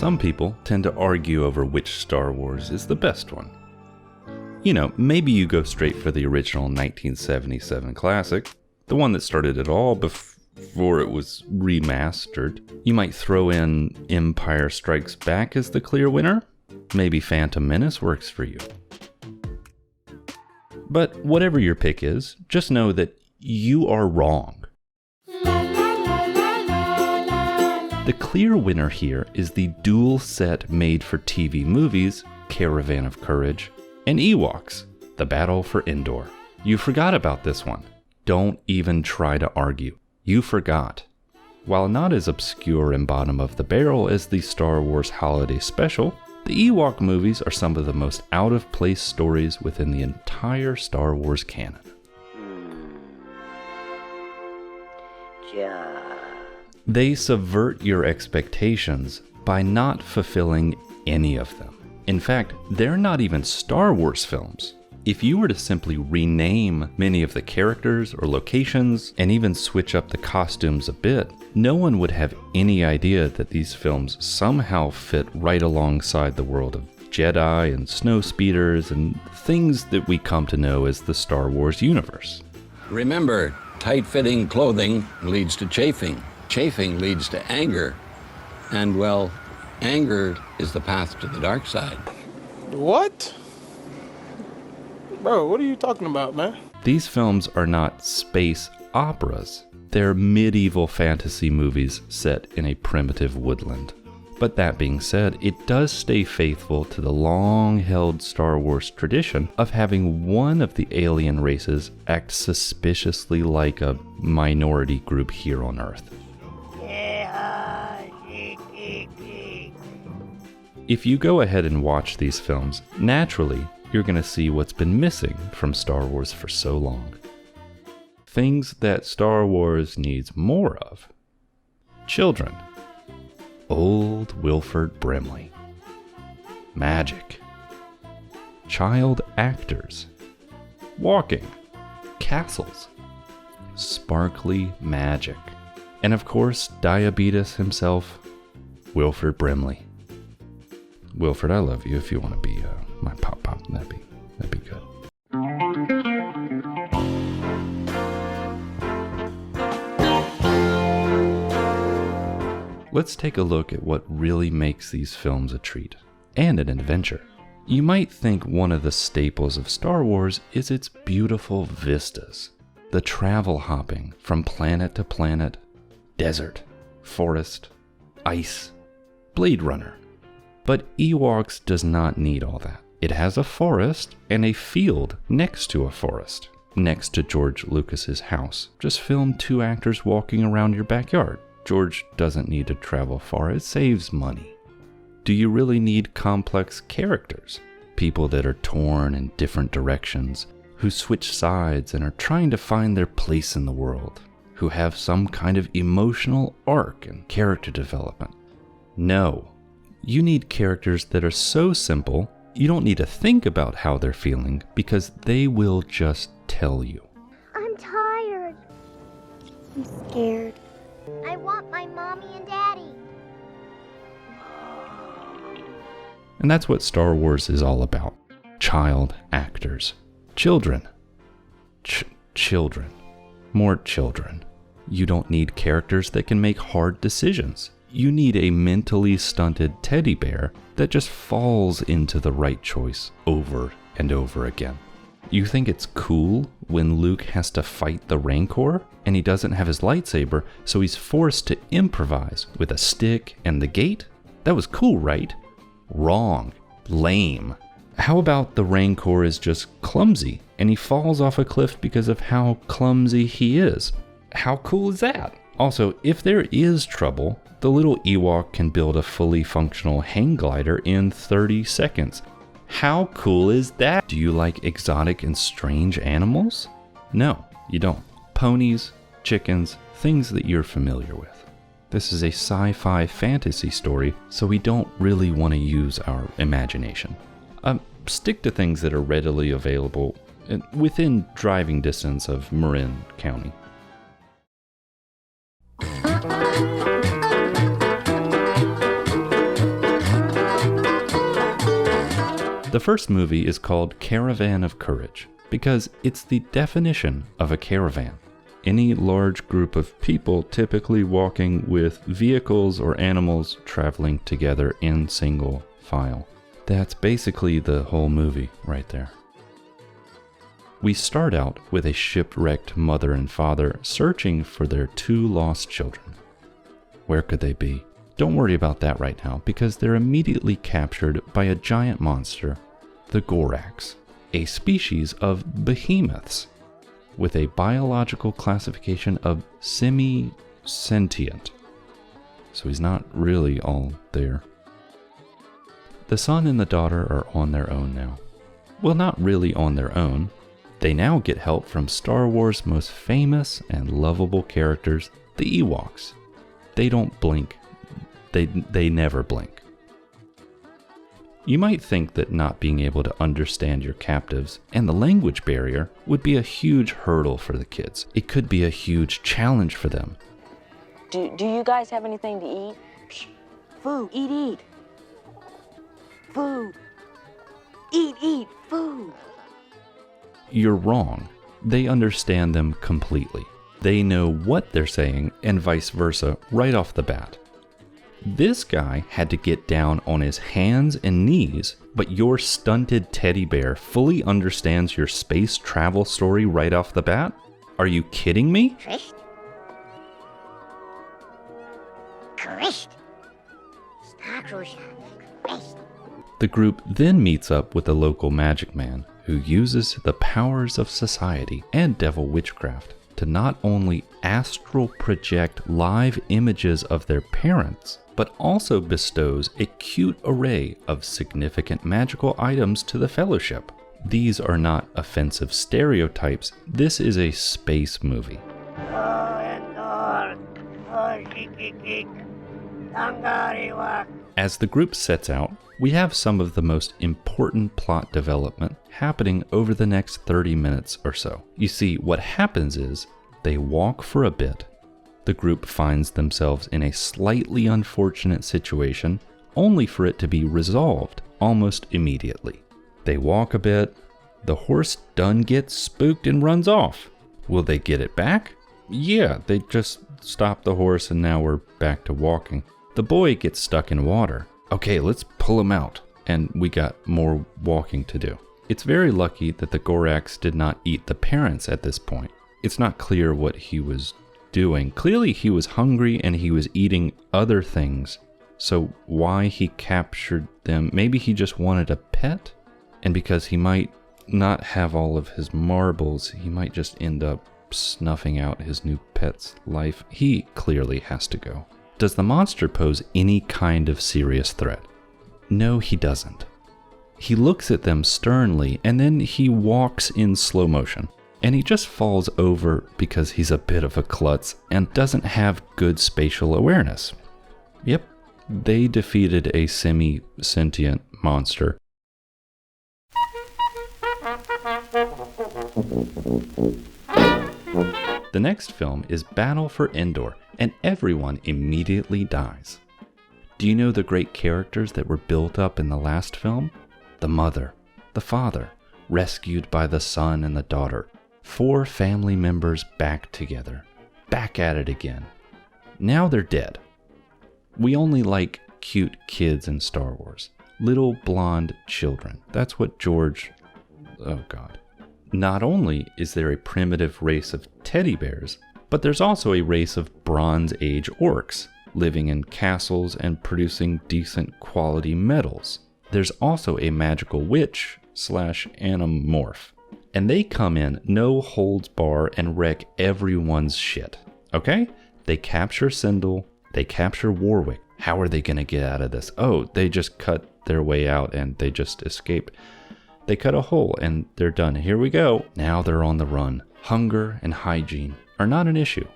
Some people tend to argue over which Star Wars is the best one. You know, maybe you go straight for the original 1977 classic, the one that started it all before it was remastered. You might throw in Empire Strikes Back as the clear winner. Maybe Phantom Menace works for you. But whatever your pick is, just know that you are wrong. The clear winner here is the dual set made-for-TV movies, Caravan of Courage, and Ewoks, The Battle for Endor. You forgot about this one. Don't even try to argue. You forgot. While not as obscure and bottom of the barrel as the Star Wars Holiday Special, the Ewok movies are some of the most out-of-place stories within the entire Star Wars canon. They subvert your expectations by not fulfilling any of them. In fact, they're not even Star Wars films. If you were to simply rename many of the characters or locations and even switch up the costumes a bit, no one would have any idea that these films somehow fit right alongside the world of Jedi and snowspeeders and things that we come to know as the Star Wars universe. Remember, tight-fitting clothing leads to chafing. Chafing leads to anger. And, well, anger is the path to the dark side. What? Bro, what are you talking about, man? These films are not space operas. They're medieval fantasy movies set in a primitive woodland. But that being said, it does stay faithful to the long-held Star Wars tradition of having one of the alien races act suspiciously like a minority group here on Earth. If you go ahead and watch these films, naturally, you're going to see what's been missing from Star Wars for so long. Things that Star Wars needs more of. Children. Old Wilford Brimley. Magic. Child actors. Walking. Castles. Sparkly magic. And of course, diabetes himself, Wilford Brimley. Wilford, I love you. If you want to be my pop, that'd be good. Let's take a look at what really makes these films a treat and an adventure. You might think one of the staples of Star Wars is its beautiful vistas. The travel hopping from planet to planet, desert, forest, ice, Blade Runner. But Ewoks does not need all that. It has a forest and a field next to a forest, next to George Lucas's house. Just film 2 actors walking around your backyard. George doesn't need to travel far, it saves money. Do you really need complex characters? People that are torn in different directions, who switch sides and are trying to find their place in the world, who have some kind of emotional arc and character development? No. You need characters that are so simple, you don't need to think about how they're feeling because they will just tell you. I'm tired. I'm scared. I want my mommy and daddy. And that's what Star Wars is all about. Child actors. Children. Children. More children. You don't need characters that can make hard decisions. You need a mentally stunted teddy bear that just falls into the right choice over and over again. You think it's cool when Luke has to fight the Rancor and he doesn't have his lightsaber, so he's forced to improvise with a stick and the gate? That was cool, right? Wrong. Lame. How about the Rancor is just clumsy and he falls off a cliff because of how clumsy he is? How cool is that? Also, if there is trouble, the little Ewok can build a fully functional hang glider in 30 seconds. How cool is that? Do you like exotic and strange animals? No, you don't. Ponies, chickens, things that you're familiar with. This is a sci-fi fantasy story, so we don't really want to use our imagination. Stick to things that are readily available within driving distance of Marin County. The first movie is called Caravan of Courage because it's the definition of a caravan. Any large group of people typically walking with vehicles or animals traveling together in single file. That's basically the whole movie right there. We start out with a shipwrecked mother and father searching for their 2 lost children. Where could they be? Don't worry about that right now because they're immediately captured by a giant monster, the Gorax, a species of behemoths with a biological classification of semi-sentient. So he's not really all there. The son and the daughter are on their own now. Well, not really on their own. They now get help from Star Wars' most famous and lovable characters, the Ewoks. They don't blink. They never blink. You might think that not being able to understand your captives and the language barrier would be a huge hurdle for the kids. It could be a huge challenge for them. Do you guys have anything to eat? Psh, food, eat. Food. Eat, food. You're wrong. They understand them completely. They know what they're saying and vice versa right off the bat. This guy had to get down on his hands and knees, but your stunted teddy bear fully understands your space travel story right off the bat? Are you kidding me? The group then meets up with the local magic man, who uses the powers of society and devil witchcraft to not only astral project live images of their parents, but also bestows a cute array of significant magical items to the Fellowship. These are not offensive stereotypes. This is a space movie. As the group sets out, we have some of the most important plot development happening over the next 30 minutes or so. You see, what happens is they walk for a bit. The group finds themselves in a slightly unfortunate situation, only for it to be resolved almost immediately. They walk a bit, the horse done gets spooked and runs off. Will they get it back? Yeah, they just stop the horse and now we're back to walking. The boy gets stuck in water. Okay, let's pull him out. And we got more walking to do. It's very lucky that the Gorax did not eat the parents at this point. It's not clear what he was doing. Clearly he was hungry and he was eating other things. So why he captured them? Maybe he just wanted a pet? And because he might not have all of his marbles, he might just end up snuffing out his new pet's life. He clearly has to go. Does the monster pose any kind of serious threat? No, he doesn't. He looks at them sternly and then he walks in slow motion. And he just falls over because he's a bit of a klutz and doesn't have good spatial awareness. Yep, they defeated a semi-sentient monster. The next film is Battle for Endor, and everyone immediately dies. Do you know the great characters that were built up in the last film? The mother, the father, rescued by the son and the daughter. 4 family members back together, back at it again. Now they're dead. We only like cute kids in Star Wars. Little blonde children. That's what George... Oh God. Not only is there a primitive race of teddy bears, but there's also a race of Bronze Age orcs living in castles and producing decent quality metals. There's also a magical witch / animorph. And they come in no holds bar and wreck everyone's shit. Okay? They capture Sindel. They capture Warwick. How are they going to get out of this? Oh, they just cut their way out and they just escape. They cut a hole and they're done. Here we go. Now they're on the run. Hunger and hygiene are not an issue.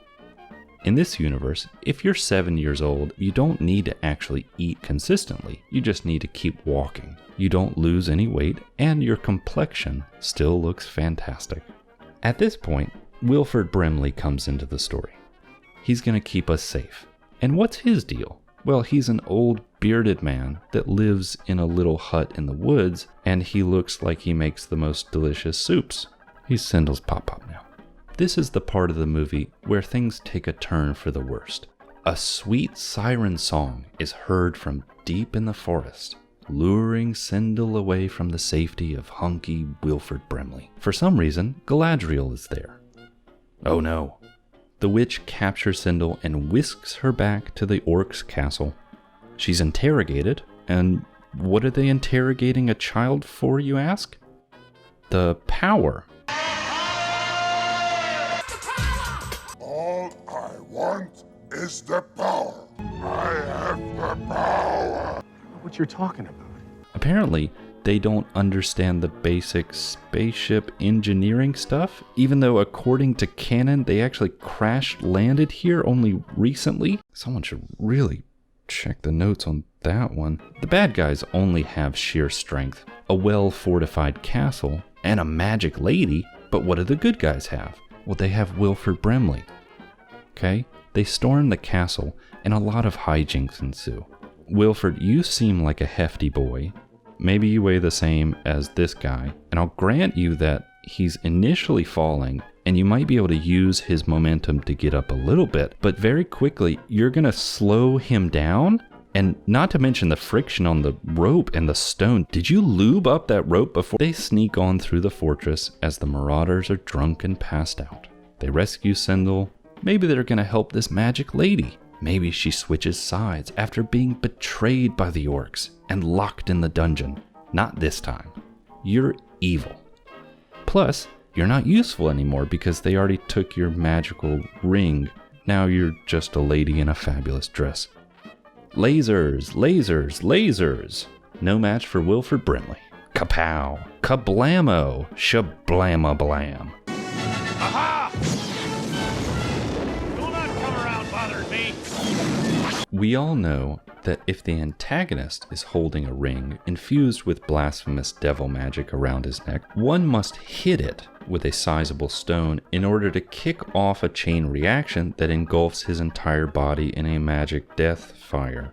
In this universe, if you're 7 years old, you don't need to actually eat consistently. You just need to keep walking. You don't lose any weight, and your complexion still looks fantastic. At this point, Wilford Brimley comes into the story. He's going to keep us safe. And what's his deal? Well, he's an old bearded man that lives in a little hut in the woods, and he looks like he makes the most delicious soups. He's Sindel's pop-pop now. This is the part of the movie where things take a turn for the worst. A sweet siren song is heard from deep in the forest, luring Sindel away from the safety of hunky Wilford Brimley. For some reason, Galadriel is there. Oh no. The witch captures Sindel and whisks her back to the orc's castle. She's interrogated, and what are they interrogating a child for, you ask? The power. All I want is the power. I have the power. What you're talking about? Apparently, they don't understand the basic spaceship engineering stuff, even though according to canon, they actually crash-landed here only recently. Someone should really check the notes on that one. The bad guys only have sheer strength, a well-fortified castle, and a magic lady, but what do the good guys have? Well, they have Wilford Brimley. Okay? They storm the castle, and a lot of hijinks ensue. Wilford, you seem like a hefty boy. Maybe you weigh the same as this guy, and I'll grant you that he's initially falling, and you might be able to use his momentum to get up a little bit, but very quickly, you're gonna slow him down, and not to mention the friction on the rope and the stone. Did you lube up that rope before they sneak on through the fortress as the marauders are drunk and passed out? They rescue Sindel. Maybe they're gonna help this magic lady. Maybe she switches sides after being betrayed by the orcs and locked in the dungeon. Not this time. You're evil. Plus, you're not useful anymore because they already took your magical ring. Now you're just a lady in a fabulous dress. Lasers, lasers, lasers. No match for Wilford Brimley. Kapow, kablamo, shablama blam. Aha! Do not come around bothering me. We all know that if the antagonist is holding a ring infused with blasphemous devil magic around his neck, one must hit it with a sizable stone in order to kick off a chain reaction that engulfs his entire body in a magic death fire.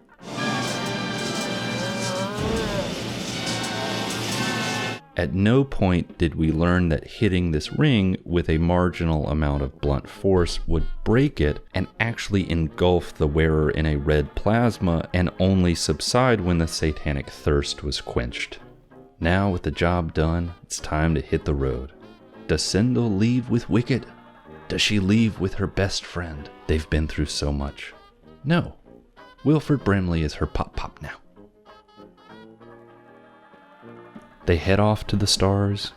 At no point did we learn that hitting this ring with a marginal amount of blunt force would break it and actually engulf the wearer in a red plasma and only subside when the satanic thirst was quenched. Now with the job done, it's time to hit the road. Does Sindel leave with Wicket? Does she leave with her best friend? They've been through so much. No. Wilford Brimley is her pop-pop now. They head off to the stars.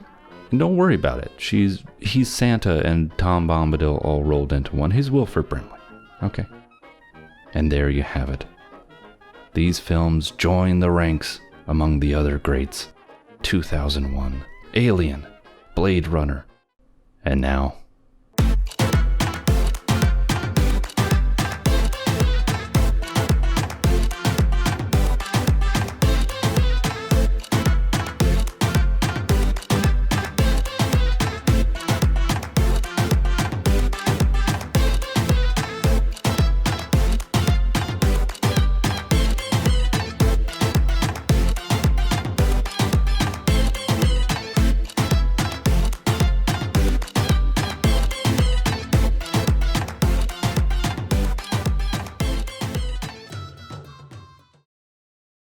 And don't worry about it. He's Santa and Tom Bombadil all rolled into one. He's Wilford Brimley. Okay. And there you have it. These films join the ranks among the other greats. 2001, Alien, Blade Runner, and now